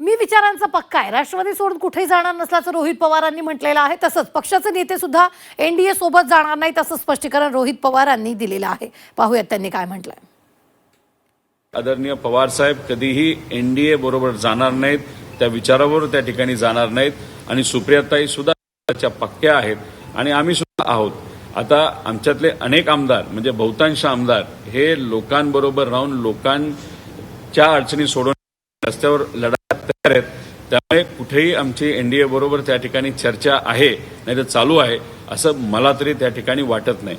मी विचारांचा पक्का आहे, राष्ट्रवादी सोडून कुठेही जाणार नसल्याचं रोहित पवारांनी म्हटलेलं आहे। तसंच पक्षाचे नेते सुद्धा एनडीए सोबत जाणार नाहीत असं स्पष्टीकरण रोहित पवारांनी दिलेलं आहे। पाहूयात त्यांनी काय म्हटलंय। आदरणीय पवार साहेब कधीही एनडीए बरोबर जाणार नाहीत, त्या विचारावर त्या ठिकाणी जाणार नाहीत आणि सुप्रियाताई सुद्धा त्याच्या पक्क्या आहेत आणि आम्ही सुद्धा आहोत। आता आमच्यातले अनेक आमदार म्हणजे बहुतांश आमदार हे लोकांबरोबर राहून लोकांच्या अडचणी सोडवून रस्त्यावर लढायला तयार आहेत। त्यामुळे कुठेही आमची एनडीए बरोबर त्या ठिकाणी चर्चा आहे नाही तर चालू आहे असं मला तरी त्या ठिकाणी वाटत नाही।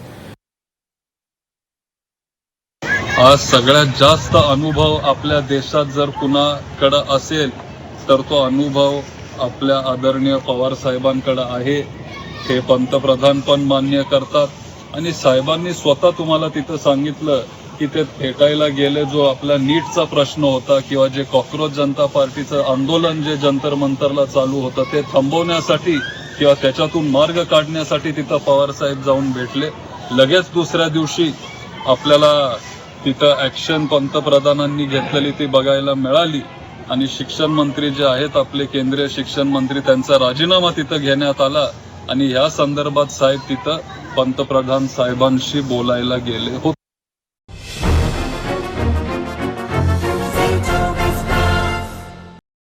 आज सगळ्यात जास्त अनुभव आपल्या देशात जर कुणाकडे असेल तर तो अनुभव आपल्या आदरणीय पवार साहेबांकडे आहे। हे पंतप्रधान पण मान्य करतात आणि साहेबांनी स्वतः तुम्हाला तिथं सांगितलं की ते भेटायला गेले, जो आपला नीटचा प्रश्न होता किंवा जे कॉक्रोच जनता पार्टीचं आंदोलन जे जंतर मंतरला चालू होतं ते थांबवण्यासाठी किंवा त्याच्यातून मार्ग काढण्यासाठी तिथं पवार साहेब जाऊन भेटले। लगेच दुसऱ्या दिवशी आपल्याला तिथं ऍक्शन पंतप्रधानांनी घेतलेली ती बघायला मिळाली आणि शिक्षण मंत्री जे आहेत आपले केंद्रीय शिक्षण मंत्री त्यांचा राजीनामा तिथं घेण्यात आला आणि या संदर्भात साहेब तिथं पंतप्रधान साहेबांशी बोलायला गेले होते।